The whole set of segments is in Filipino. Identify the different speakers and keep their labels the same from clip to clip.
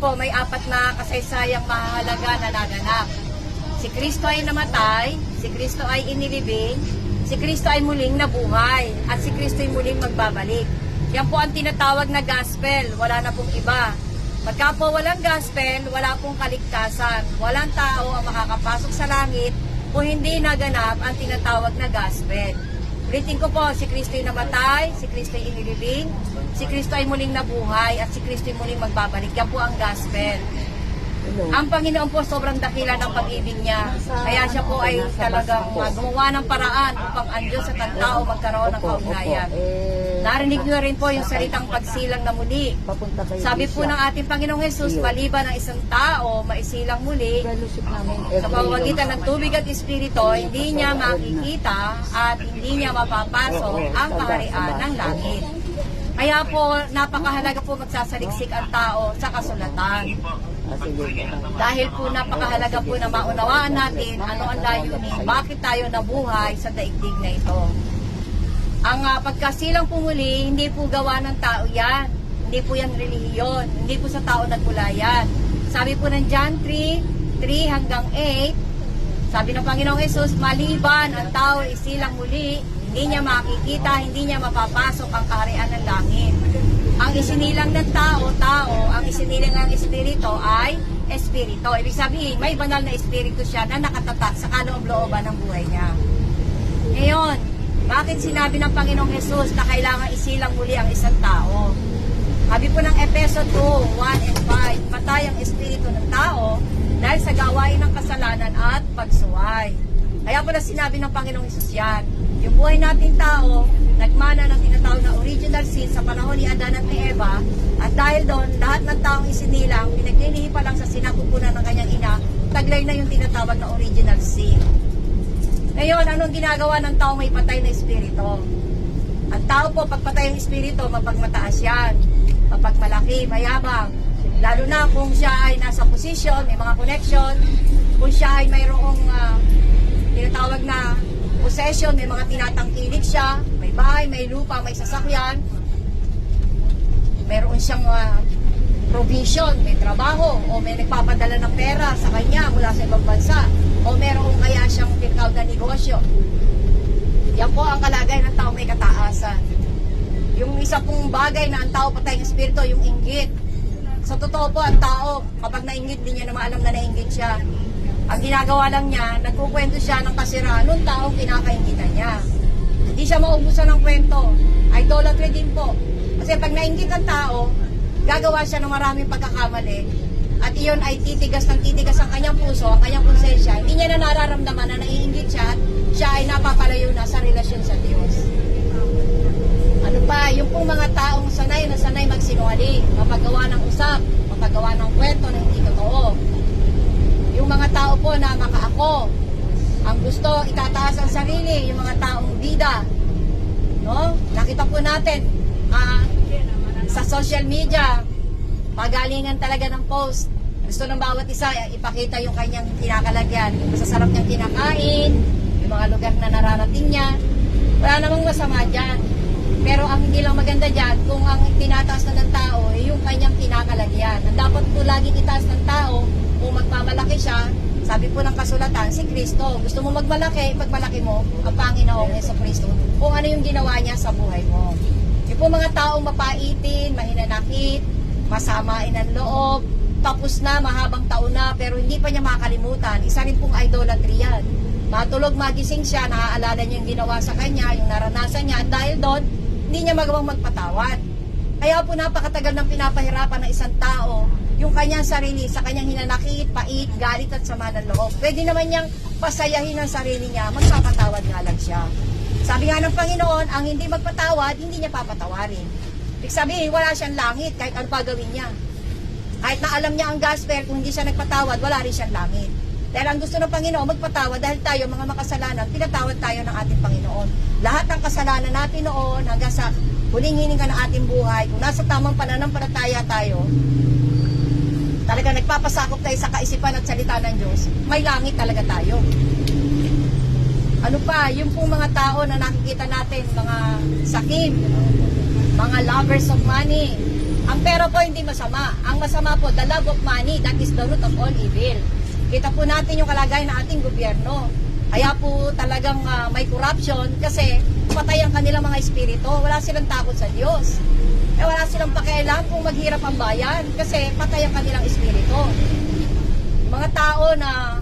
Speaker 1: po, may apat na kasaysayang mahalaga na naganap. Si Kristo ay namatay, si Kristo ay inilibing, si Kristo ay muling nabuhay, at si Kristo ay muling magbabalik. Yan po ang tinatawag na gospel, wala na pong iba. Pagka po walang gospel, wala pong kaligtasan. Walang tao ang makakapasok sa langit kung hindi naganap ang tinatawag na gospel. Ulitin ko po, si Kristo ay namatay, si Kristo ay inilibing, si Kristo ay muling nabuhay, at si Kristo ay muling magbabalik. Yan po ang gospel. Ang Panginoon po sobrang dakila ng pag-ibig niya. Kaya siya po ay talagang gumawa ng paraan upang ang Diyos at ang tao magkaroon ng kaugnayan. Narinig niyo rin po yung salitang pagsilang na muli. Sabi po ng ating Panginoong Hesus, maliban ng isang tao, maisilang muli, sa pamamagitan ng tubig at espiritu, hindi niya makikita at hindi niya mapapasok ang kaharian ng langit. Kaya po, napakahalaga po magsasaliksik ang tao sa kasulatan. Dahil po napakahalaga po na maunawaan natin ano ang layunin, bakit tayo nabuhay sa daigdig na ito. Ang pagkasilang pumuli, hindi po gawa ng tao yan. Hindi po yan relihiyon. Hindi po sa tao nagmula yan. Sabi po ng John 3 hanggang 8, sabi ng Panginoong Hesus, maliban ang tao isilang muli, hindi niya makikita, hindi niya mapapasok ang kaharian ng langit. Ang isinilang ng tao, ang isinilang ng espiritu ay espiritu. Ibig sabihin, may banal na espiritu siya na nakatatak sa kaloob-looban ng buhay niya. Ngayon, bakit sinabi ng Panginoong Hesus na kailangan isilang muli ang isang tao? Sabi po ng Efeso 2:1 and 5, patay ang espiritu ng tao dahil sa gawain ng kasalanan at pagsuway. Kaya po na sinabi ng Panginoong Hesus yan. Yung buhay nating tao, nagmana ng tinatawag na original sin sa panahon ni Adan at ni Eva, at dahil doon, lahat ng taong isinilang, pinaglilihi pa lang sa sinapupunan ng kanyang ina, taglay na yung tinatawag na original sin. Ngayon, anong ginagawa ng taong may patay na espiritu? Ang tao po, pagpatay ang espiritu, mapagmataas yan, mapagmalaki, mayabang. Lalo na kung siya ay nasa posisyon, may mga connection, kung siya ay mayroong tinatawag na possession, may mga tinatangkilik siya, may bahay, may lupa, may sasakyan, mayroon siyang provision, may trabaho, o may nagpapadala ng pera sa kanya mula sa ibang bansa, o mayroon kaya siyang tinatawag na negosyo. Yan po ang kalagay ng tao may kataasan. Yung isa pong bagay na ang tao patay ng espiritu, yung inggit. Sa totoo po, ang tao, kapag nainggit, di niya naman alam na nainggit siya. Ang ginagawa lang niya, nagkukwento siya ng kasiraan ng taong kinakaingitan niya. Hindi siya maubusan ng kwento. Idolatry din po. Kasi pag nainggit ang tao, gagawa siya ng maraming pagkakamali. At iyon ay titigas ng titigas ang kanyang puso, ang kanyang konsensya. Hindi niya na nararamdaman na naiinggit siya at siya ay napapalayo na sa relasyon sa Diyos. Ano pa, yung pong mga taong sanay na sanay magsinungaling, mapagawa ng usap, mapagawa ng kwento na hindi totoo. Yung mga tao po na makaako, ang gusto itataas ang sarili, yung mga taong bida, no? Nakita po natin sa social media, pagalingan talaga ng post. Gusto ng bawat isa ipakita yung kanyang kinakalagyan, yung masasarap niyang kinakain, yung mga lugar na nararating niya. Wala namang masama dyan. Pero ang hindi lang maganda dyan, kung ang tinataas na ng tao ay yung kanyang kinakalagyan. Ang dapat po laging itaas ng tao, kung magmamalaki siya, sabi po ng kasulatan, si Kristo. Gusto mo magmalaki, pagmalaki mo ang Panginoong Jesucristo kung ano yung ginawa niya sa buhay mo. Yung po mga taong mapaitin, mahinanakit, masamain ang loob, tapos na, mahabang taon na, pero hindi pa niya makakalimutan. Isa rin pong idolatry yan. Matulog, magising siya, naaalala niya yung ginawa sa kanya, yung naranasan niya, at dahil doon, hindi niya magawang magpatawad. Kaya po napakatagal ng pinapahirapan ng isang tao yung kanyang sarili sa kanyang hinanakit, pait, galit at sama ng loob. Pwede naman niyang pasayahin ang sarili niya, magpapatawad nga lang siya. Sabi nga ng Panginoon, ang hindi magpatawad, hindi niya papatawarin. Ibig sabihin, wala siyang langit kahit ano pa gawin niya. Kahit na alam niya ang gospel, kung hindi siya nagpatawad, wala rin siyang langit. Dahil ang gusto ng Panginoon, magpatawad dahil tayo, mga makasalanan, pinatawad tayo ng ating Panginoon. Lahat ng kasalanan natin noon, hanggang sa huling hininga ng ating buhay, kung nasa tamang pananampalataya tayo, talaga nagpapasakop tayo sa kaisipan at salita ng Diyos, may langit talaga tayo. Ano pa, yung pong mga tao na nakikita natin, mga sakim, mga lovers of money, Ang pera po hindi masama. Ang masama po, the love of money, that is the root of all evil. Kita po natin yung kalagayan ng ating gobyerno. Kaya po talagang may corruption kasi patay ang kanilang mga espiritu. Wala silang takot sa Diyos. Wala silang pakialam kung maghirap ang bayan kasi patay ang kanilang espiritu. Mga tao na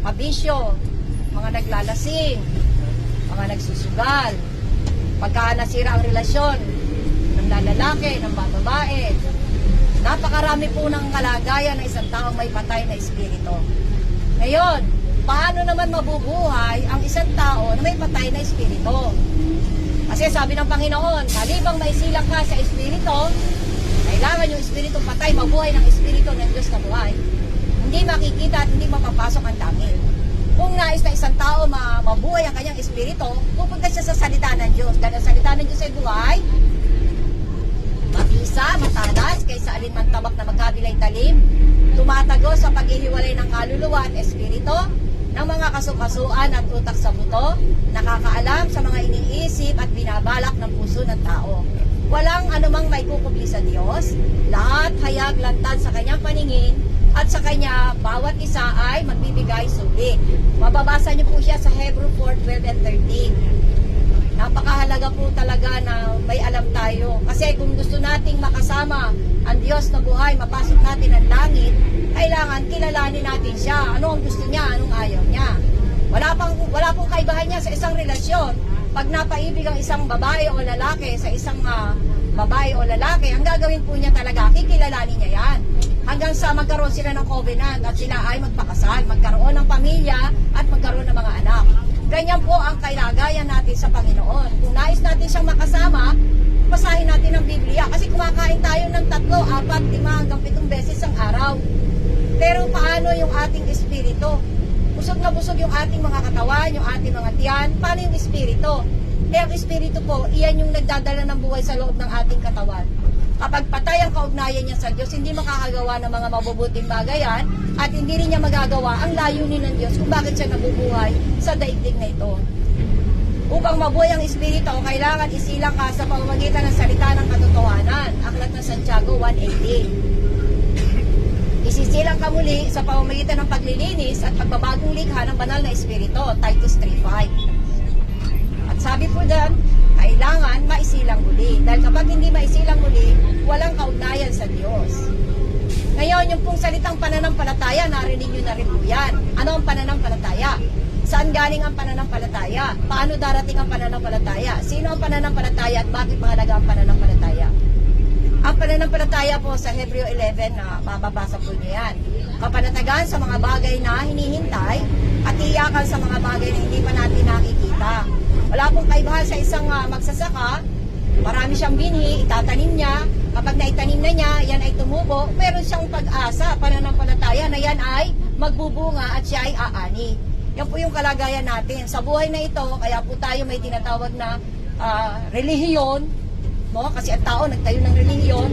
Speaker 1: mabisyo, mga naglalasing, mga nagsusugal, pagka nasira ang relasyon ng lalaki, ng babae, napakarami po ng kalagayan ng isang taong may patay na espiritu. Ngayon, paano naman mabubuhay ang isang tao na may patay na espiritu? Kasi sabi ng Panginoon, halibang maisilang ka sa espiritu, kailangan yung espiritu patay, mabuhay ng espiritu ng Diyos na buhay. Hindi makikita at hindi mapapasok ang langit. Kung nais na isang tao mabuhay ang kanyang espiritu, pupunta siya sa salita ng Diyos. Dahil ang salita ng Diyos ay buhay, mabisa, matalas, kaysa alinman tabak na magkabilay talim, tumatago sa paghihiwalay ng kaluluwa at espiritu, ng mga kasukasuan at utak sa buto, nakakaalam sa mga iniisip at binabalak ng puso ng tao. Walang anumang may kukubli sa Diyos, lahat hayag lantad sa kanyang paningin, at sa kanya, bawat isa ay magbibigay suli. Mababasa niyo po siya sa Hebrew 4:12 and 13. Napakahalaga po talaga na may alam tayo. Kasi kung gusto nating makasama ang Diyos na buhay, mapasok natin ang langit, kailangan kilalanin natin siya. Ano ang gusto niya, anong ayaw niya. Wala pong kaibahan niya sa isang relasyon. Pag napaibig ang isang babae o lalaki sa isang babae o lalaki, ang gagawin po niya talaga, kikilalanin niya yan. Hanggang sa magkaroon sila ng covenant at sila ay magpakasal, magkaroon ng pamilya at magkaroon ng mga anak. Ganyan po ang kalagayan natin sa Panginoon. Kung nais natin siyang makasama, basahin natin ang Biblia. Kasi kumakain tayo ng 3, 4, 5 hanggang 7 beses ang araw. Pero paano yung ating espiritu? Busog na busog yung ating mga katawan, yung ating mga tiyan. Paano yung espiritu? Ang espiritu po, iyan yung nagdadala ng buhay sa loob ng ating katawan. Kapag patay ang kaugnayan niya sa Diyos, hindi makakagawa ng mga mabubuting bagayan at hindi rin niya magagawa ang layunin ng Diyos kung bakit siya nabubuhay sa daigdig na ito. Upang mabuhay ang espiritu, kailangan isilang ka sa pamamagitan ng salita ng katotohanan. Aklat ng Santiago 1:18. Isisilang ka muli sa pamamagitan ng paglilinis at pagbabagong likha ng banal na espiritu. Titus 3:5. At sabi po dyan, kailangan maisilang muli. Dahil kapag hindi maisilang muli, walang kaugnayan sa Diyos. Ngayon, yung pong salitang pananampalataya, narinig nyo na rin po yan. Ano ang pananampalataya? Saan galing ang pananampalataya? Paano darating ang pananampalataya? Sino ang pananampalataya at bakit mahalaga ang pananampalataya? Ang pananampalataya po sa Hebreo 11 na mababasa po niyo yan. Kapanatagan sa mga bagay na hinihintay at iyakan sa mga bagay na hindi pa natin nakikita. Wala pong kaibahan sa isang magsasaka, marami siyang binhi, itatanim niya, kapag naitanim na niya, yan ay tumubo, meron siyang pag-asa, pananampalataya na yan ay magbubunga at siya ay aani. Yan po yung kalagayan natin. Sa buhay na ito, kaya po tayo may tinatawag na relihiyon, no? Kasi ang tao nagtayo ng relihiyon,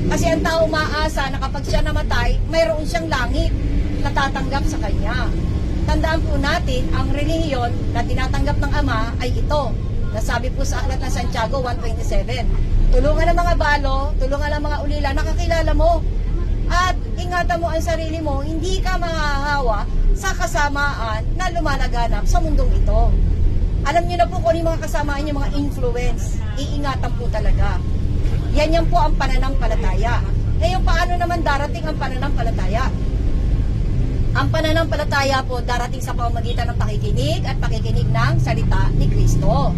Speaker 1: kasi ang tao maasa na kapag siya namatay, mayroon siyang langit na tatanggap sa kanya. Tandaan po natin, ang relihiyon na tinatanggap ng Ama ay ito. Nasabi po sa aklat ng Santiago 1:27. Tulungan ng mga balo, tulungan ng mga ulila, nakakilala mo. At ingatan mo ang sarili mo, hindi ka mahahawa sa kasamaan na lumalaganap sa mundong ito. Alam niyo na po kung yung mga kasamaan yung mga influence. Iingatan po talaga. Yan po ang pananampalataya. Ngayon, paano naman darating ang pananampalataya? Ang pananampalataya po darating sa pamamagitan ng pakikinig at pakikinig ng salita ni Kristo.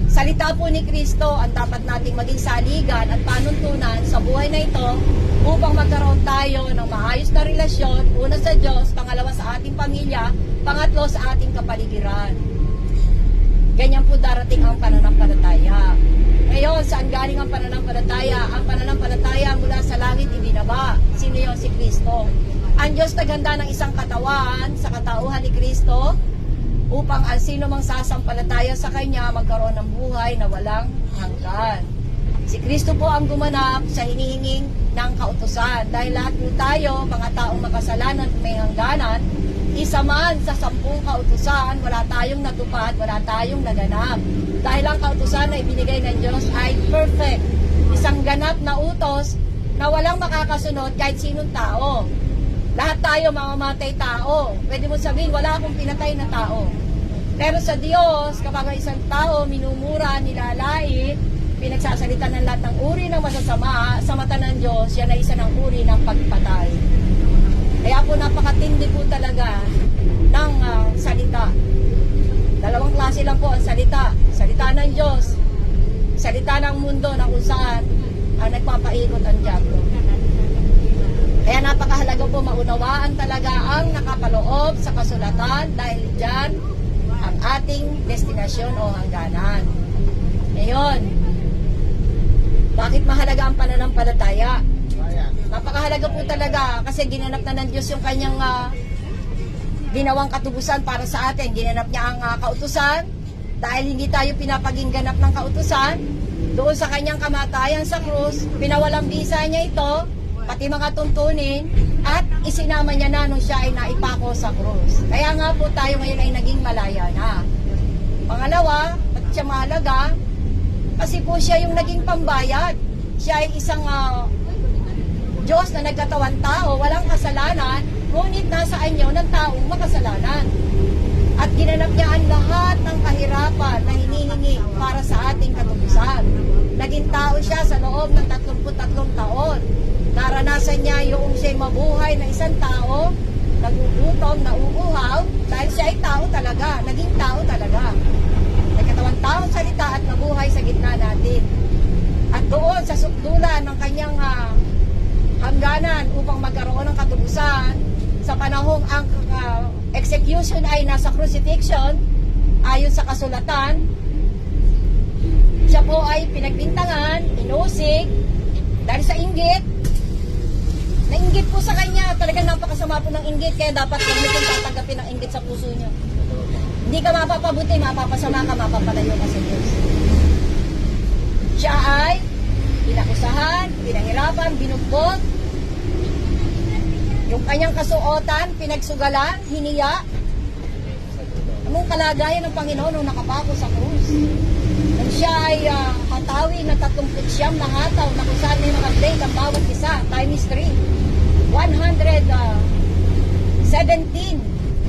Speaker 1: Salita po ni Kristo ang dapat nating maging saligan at panuntunan sa buhay na ito upang magkaroon tayo ng maayos na relasyon, una sa Diyos, pangalawa sa ating pamilya, pangatlo sa ating kapaligiran. Ganyan po darating ang pananampalataya. Ngayon, saan galing ang pananampalataya? Ang pananampalataya mula sa langit ibinaba. Sino yun? Si Kristo. Ang Diyos naghanda ng isang katawan sa katauhan ni Kristo upang ang sino mang sasampalataya sa Kanya magkaroon ng buhay na walang hanggan. Si Kristo po ang gumanap sa hinihinging ng kautusan. Dahil lahat po tayo, mga taong makasalanan may hangganan, isa man sa 10 kautusan, wala tayong natupad, wala tayong naganap. Dahil ang kautusan na ibinigay ng Diyos ay perfect. Isang ganap na utos na walang makakasunod kahit sinong tao. Lahat tayo mamamatay tao. Pwede mo sabihin, wala akong pinatay na tao. Pero sa Diyos, kapag isang tao minumura, nilalait, pinagsasalita ng lahat ng uri ng masasama, sa mata ng Diyos, yan ay isa ng uri ng pagpatay. Kaya po napakatindi po talaga ng salita. Dalawang klase lang po ang salita. Salita ng Diyos, salita ng mundo na kung saan ang nagpapaikot ang diablo. Kaya napakahalaga po maunawaan talaga ang nakapaloob sa kasulatan dahil dyan ang ating destinasyon o hangganan. Ngayon, bakit mahalaga ang pananampalataya? Napakahalaga po talaga kasi ginanap na ng Diyos yung kanyang ginawang katubusan para sa atin. Ginanap niya ang kautusan dahil hindi tayo pinapagingganap ng kautusan. Doon sa kanyang kamatayan sa krus, pinawalang bisa niya ito, pati mga tuntunin, at isinama niya na nung siya ay naipako sa krus. Kaya nga po tayo ngayon ay naging malaya na. Pangalawa, at siya mahalaga, kasi po siya yung naging pambayad. Siya ay isang Diyos na nagkatawan tao, walang kasalanan, ngunit nasa anyo ng taong makasalanan. At ginanap niya ang lahat ng kahirapan na hinihingi para sa ating katubusan. Naging tao siya sa loob ng 33 taon. Naranasan niya yung siya'y mabuhay na isang tao, nagugutom, nauuhaw, dahil siya ay tao talaga, naging tao talaga. Nagkatawang taong salita at nabuhay sa gitna natin. At doon sa sukdulan ng kanyang hangganan upang magkaroon ng katubusan, sa panahong ang execution ay nasa crucifixion, ayon sa kasulatan, siya po ay pinagbintangan, inusig, dahil sa inggit. Nainggit po sa kanya, talagang napakasama po ng inggit, kaya dapat huwag nyo tatanggapin ang inggit sa puso nyo. Hindi ka mapapabuti, mapapasama ka, mapapalayo ka sa Diyos. Siya ay pinakusahan, pinahirapan, binugbog, yung kanyang kasuotan, pinagsugalan, hiniya. Anong kalagayan ng Panginoon nung nakapako sa krus? Nung siya ay hatawi ng 39 na hataw na kung saan may mga blade ang bawat isa, times 3. 117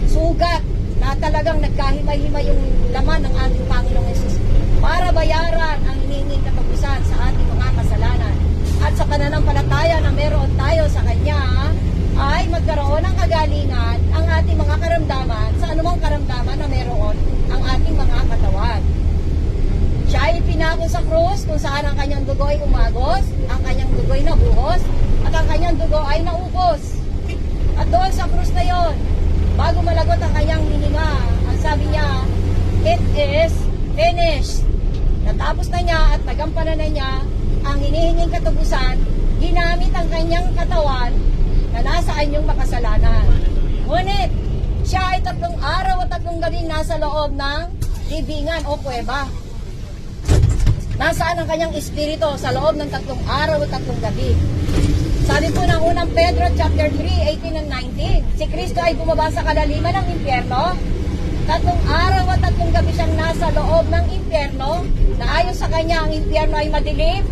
Speaker 1: sugat na talagang nagkahimay-himay yung laman ng ating Panginoong Yesus para bayaran ang hinihinging katapusan sa ating mga kasalanan. At sa pananampalataya na meron tayo sa Kanya, ay magkaroon ng kagalingan ang ating mga karamdaman sa anumang karamdaman na meron ang ating mga katawan. Siya ay pinako sa krus kung saan ang kanyang dugo ay umagos, ang kanyang dugo ay nabuhos, at ang kanyang dugo ay naubos. At doon sa krus na yon, bago malagot ang kanyang hininga, ang sabi niya, it is finished. Natapos na niya at nagampanan na niya ang hinihinging katubusan, ginamit ang kanyang katawan na nasa anyong makasalanan. Ngunit, siya ay 3 araw at 3 gabing nasa loob ng libingan o kuweba. Nasaan ang kanyang espiritu? Sa loob ng 3 araw at 3 gabi. Sabi po ng unang Pedro chapter 3, 18 and 19, si Kristo ay bumaba sa kalaliman ng impyerno. 3 araw at 3 gabi siyang nasa loob ng impyerno, na ayon sa kanya ang impyerno ay madilim,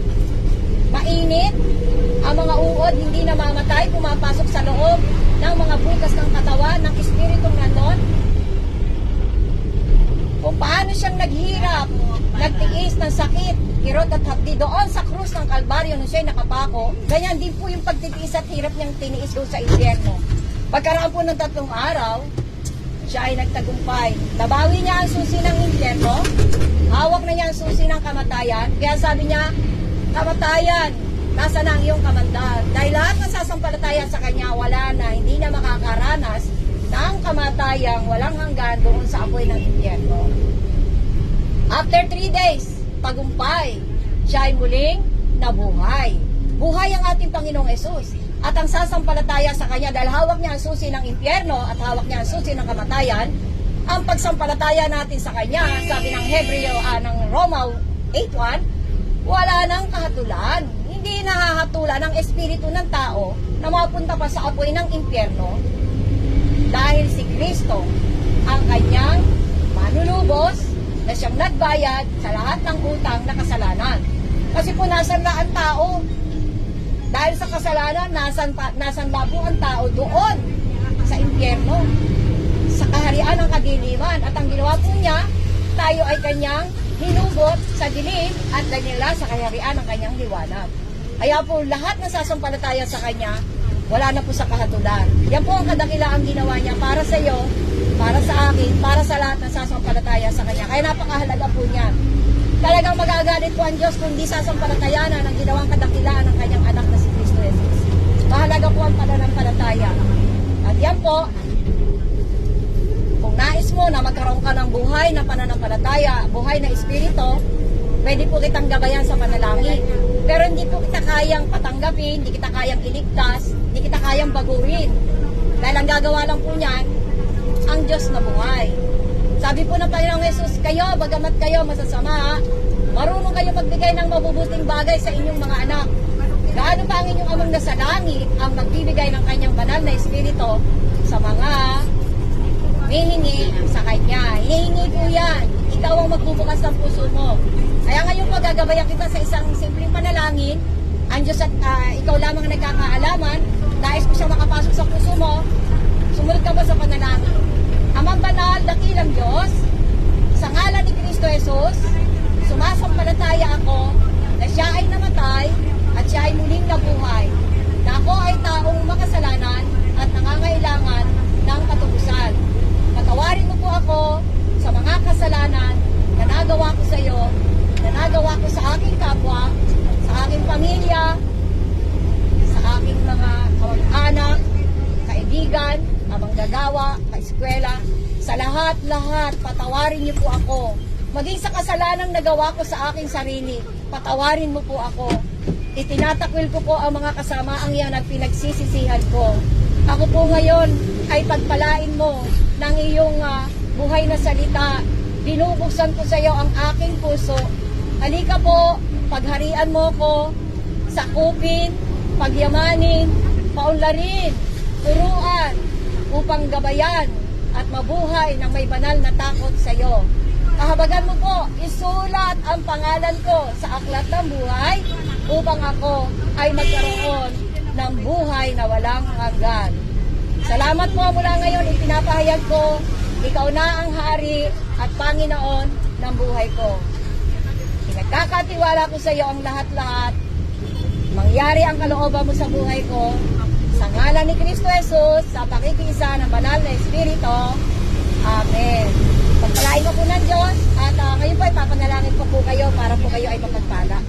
Speaker 1: mainit, ang mga uod hindi namamatay, pumapasok sa loob ng mga butas ng katawan ng espiritong nanon. Kung paano siyang naghirap, nagtiis ng sakit, kirot at hapdi doon sa krus ng Kalbaryo nung siya'y nakapako, ganyan din po yung pagtitiis at hirap niyang tiniis doon sa impyerno. Pagkaraan po ng 3 araw, siya ay nagtagumpay. Nabawi niya ang susi ng impyerno, hawak na niya ang susi ng kamatayan, kaya sabi niya, kamatayan, nasa na ang iyong kamandag. Dahil lahat ng sasampalataya sa kanya, wala na, hindi na makakaranas ng kamatayang walang hanggan doon sa apoy ng impyerno. After 3 days, tagumpay, siya ay muling nabuhay. Buhay ang ating Panginoong Yesus. At ang sasampalataya sa kanya, dahil hawak niya ang susi ng impyerno at hawak niya ang susi ng kamatayan, ang pagsampalataya natin sa kanya, sabi ng ng Roma 8:1, wala nang kahatulan. Hindi nahahatulan ang espiritu ng tao na mapunta pa sa apoy ng impyerno, dahil si Kristo ang kanyang manunubos na siyang nagbayad sa lahat ng utang na kasalanan. Kasi po nasan na ang tao? Dahil sa kasalanan, nasan na po ang tao doon sa impyerno, sa kaharian ng kadiliman. At ang ginawa po niya, tayo ay kanyang hinubot sa dilim at danila sa kaharian ng kanyang liwanag. Kaya po lahat na sasampalataya sa kanya, wala na po sa kahatulan. Yan po ang kadakilaang ginawa niya para sa iyo, para sa akin, para sa lahat na sasampalataya sa kanya. Kaya napakahalaga po niya. Talagang magagalit po ang Diyos kung di sasampalatayanan ang ginawang kadakilaan ng kanyang anak na si Kristo Jesus. Mahalaga po ang pananampalataya. At yan po, kung nais mo na magkaroon ka ng buhay na pananampalataya, buhay na espiritu, pwede po kitang gabayan sa panalangin. Pero hindi po kita kayang patanggapin, hindi kita kayang iligtas, hindi kita kayang baguhin. Dahil ang gagawa lang po niyan, ang Diyos na buhay. Sabi po ng Panginoong Jesus, kayo, bagamat kayo masasama, marunong kayo magbigay ng mabubuting bagay sa inyong mga anak. Gaano pa ang inyong amang nasa langit ang magbibigay ng kanyang banal na espiritu sa mga hihingi sa kanya. Hihingi po yan. Ikaw ang magbubukas ng puso mo. Kaya ngayon pagagabayan kita sa isang simpleng panalangin, ang Diyos at ikaw lamang ang nagkakaalaman, nais ko siya makapasok sa puso mo, sumunod ka ba sa panalangin? Amang banal, dakilang Diyos, sa ngalan ni Kristo Jesus, sumasampalataya ako na siya ay namatay at siya ay muling nabuhay, na ako ay taong makasalanan at nangangailangan ng katubusan. Patawarin mo po ako sa mga kasalanan na nagawa ko sa iyo, na nagawa ko sa aking kapwa, sa aking pamilya, sa aking mga kamag-anak, kaibigan, manggagawa, kaeskwela, sa lahat-lahat, patawarin niyo po ako. Maging sa kasalanang nagawa ko sa aking sarili, patawarin mo po ako. Itinatakwil ko po ang mga kasamaang yan at pinagsisisihan ko. Ako po ngayon ay pagpalain mo ng iyong buhay na salita. Binubuksan ko sa iyo ang aking puso. Halika po, pagharian mo ko, sakupin, pagyamanin, paunlarin, turuan, upang gabayan at mabuhay ng may banal na takot sa iyo. Kahabagan mo po, isulat ang pangalan ko sa aklat ng buhay upang ako ay magkaroon ng buhay na walang hanggan. Salamat po mula ngayon, ipinapahayag ko, ikaw na ang hari at Panginoon ng buhay ko. Pinagkakatiwala ko sa iyo ang lahat-lahat. Mangyari ang kalooban mo sa buhay ko. Sa ngalan ni Kristo Jesus, sa pakikiisa ng banal na Espiritu. Amen. Pagpalain ko po ng Diyos at ngayon po ay papanalangin ko po kayo para po kayo ay mapagpala.